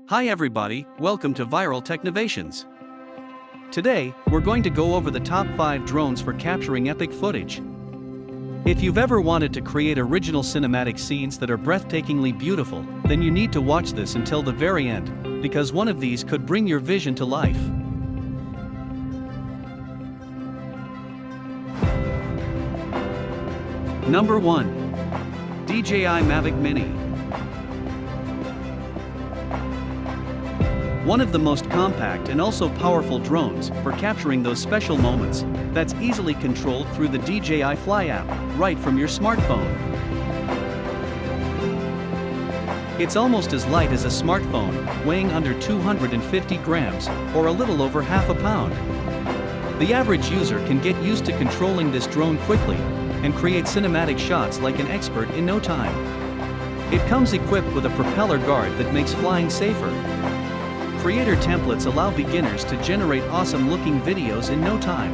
Hi everybody, welcome to Viral Technovations. Today, we're going to go over the top 5 drones for capturing epic footage. If you've ever wanted to create original cinematic scenes that are breathtakingly beautiful, then you need to watch this until the very end, because one of these could bring your vision to life. Number 1. DJI Mavic Mini. One of the most compact and also powerful drones for capturing those special moments that's easily controlled through the DJI Fly app, right from your smartphone. It's almost as light as a smartphone, weighing under 250 grams, or a little over half a pound. The average user can get used to controlling this drone quickly and create cinematic shots like an expert in no time. It comes equipped with a propeller guard that makes flying safer. Creator templates allow beginners to generate awesome-looking videos in no time.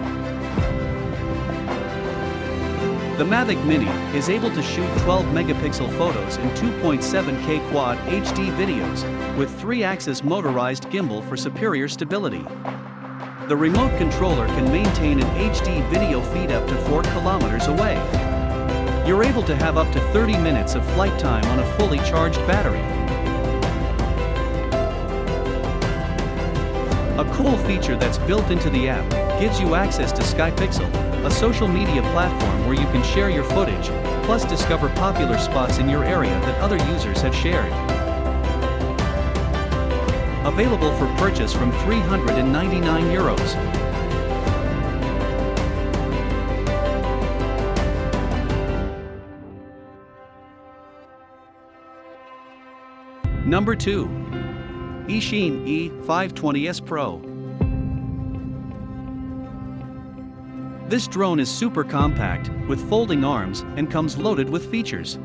The Mavic Mini is able to shoot 12-megapixel photos and 2.7K Quad HD videos, with 3-axis motorized gimbal for superior stability. The remote controller can maintain an HD video feed up to 4 kilometers away. You're able to have up to 30 minutes of flight time on a fully charged battery. A cool feature that's built into the app gives you access to SkyPixel, a social media platform where you can share your footage, plus discover popular spots in your area that other users have shared. Available for purchase from €399. Number 2. Eachine E520S Pro. This drone is super compact, with folding arms, and comes loaded with features.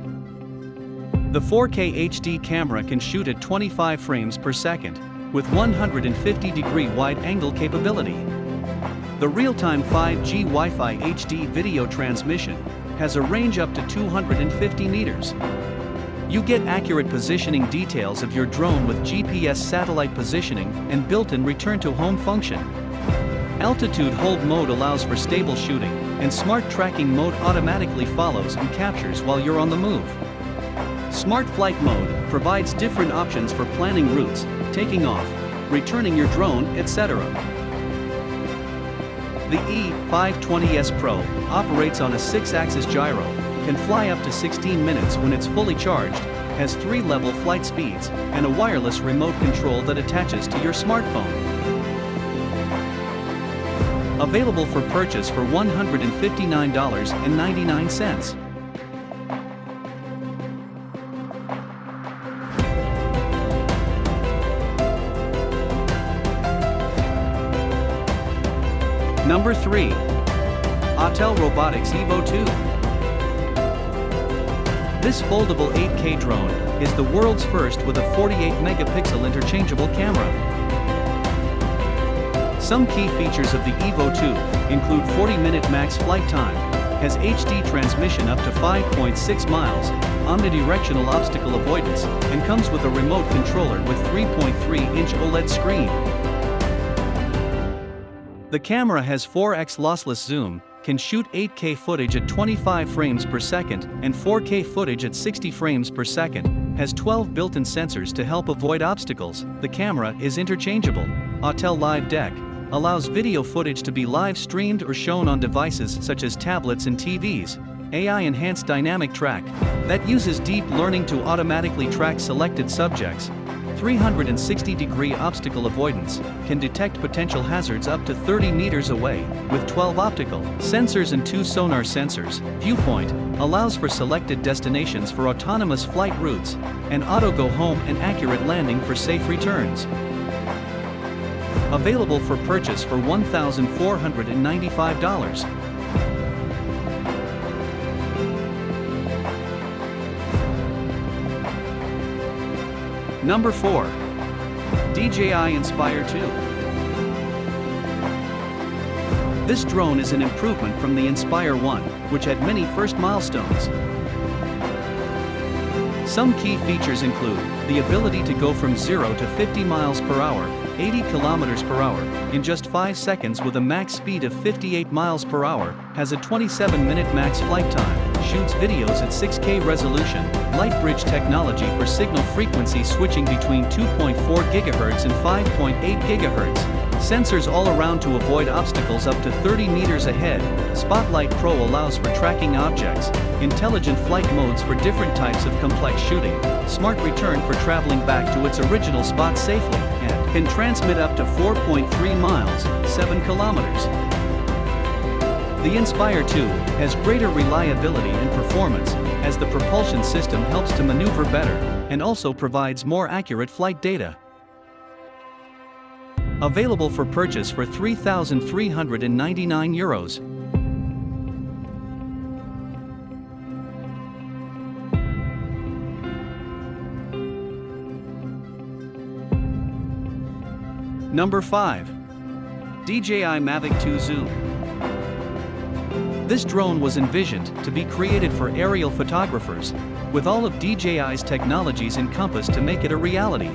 The 4K HD camera can shoot at 25 frames per second, with 150-degree wide-angle capability. The real-time 5G Wi-Fi HD video transmission has a range up to 250 meters. You get accurate positioning details of your drone with GPS satellite positioning and built-in return-to-home function. Altitude hold mode allows for stable shooting, and smart tracking mode automatically follows and captures while you're on the move. Smart flight mode provides different options for planning routes, taking off, returning your drone, etc. The E520S Pro operates on a 6-axis gyro, can fly up to 16 minutes when it's fully charged, has 3-level flight speeds, and a wireless remote control that attaches to your smartphone. Available for purchase for $159.99. Number 3. Autel Robotics Evo 2. This foldable 8K drone is the world's first with a 48-megapixel interchangeable camera. Some key features of the Evo 2 include 40-minute max flight time, has HD transmission up to 5.6 miles, omnidirectional obstacle avoidance, and comes with a remote controller with 3.3-inch OLED screen. The camera has 4x lossless zoom, can shoot 8K footage at 25 frames per second and 4K footage at 60 frames per second, has 12 built-in sensors to help avoid obstacles. The camera is interchangeable. Autel Live Deck allows video footage to be live streamed or shown on devices such as tablets and TVs. AI-enhanced dynamic track that uses deep learning to automatically track selected subjects. 360-degree obstacle avoidance can detect potential hazards up to 30 meters away with 12 optical sensors and 2 sonar sensors. Viewpoint allows for selected destinations for autonomous flight routes, and auto go home and accurate landing for safe returns. Available for purchase for $1,495. Number 4. DJI Inspire 2. This drone is an improvement from the Inspire 1, which had many first milestones. Some key features include the ability to go from 0 to 50 miles per hour, 80 kilometers per hour, in just 5 seconds with a max speed of 58 miles per hour, has a 27-minute max flight time, shoots videos at 6K resolution, light bridge technology for signal frequency switching between 2.4 GHz and 5.8 GHz. Sensors all around to avoid obstacles up to 30 meters ahead. Spotlight Pro allows for tracking objects, intelligent flight modes for different types of complex shooting, smart return for traveling back to its original spot safely, and can transmit up to 4.3 miles, 7 kilometers. The Inspire 2 has greater reliability and performance, as the propulsion system helps to maneuver better, and also provides more accurate flight data. Available for purchase for €3,399. Number 5. DJI Mavic 2 Zoom. This drone was envisioned to be created for aerial photographers, with all of DJI's technologies encompassed to make it a reality.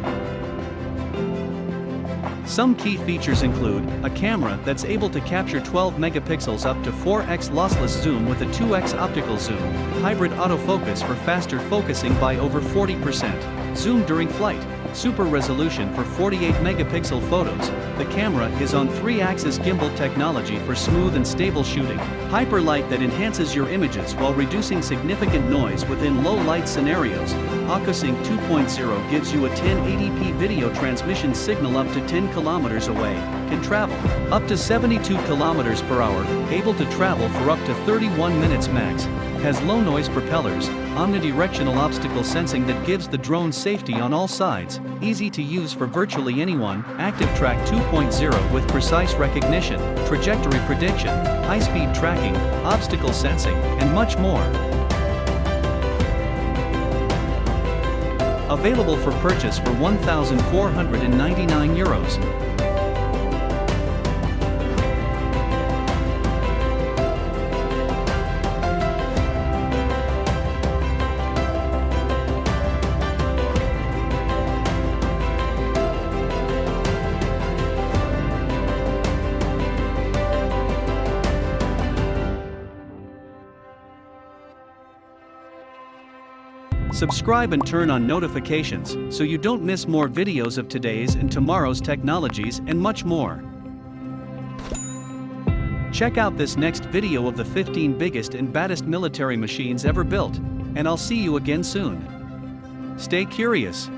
Some key features include a camera that's able to capture 12 megapixels up to 4x lossless zoom with a 2x optical zoom, hybrid autofocus for faster focusing by over 40%, zoom during flight, super resolution for 48 megapixel photos. The camera is on 3-axis gimbal technology for smooth and stable shooting, hyperlight that enhances your images while reducing significant noise within low light scenarios. AquaSync 2.0 gives you a 1080p video transmission signal up to 10 kilometers away, can travel up to 72 kilometers per hour, able to travel for up to 31 minutes max, has low noise propellers, omnidirectional obstacle sensing that gives the drone safety on all sides, easy to use for virtually anyone, Active Track 2.0 with precise recognition, trajectory prediction, high-speed tracking, obstacle sensing, and much more. Available for purchase for €1,499. Subscribe and turn on notifications so you don't miss more videos of today's and tomorrow's technologies and much more. Check out this next video of the 15 biggest and baddest military machines ever built, and I'll see you again soon. Stay curious.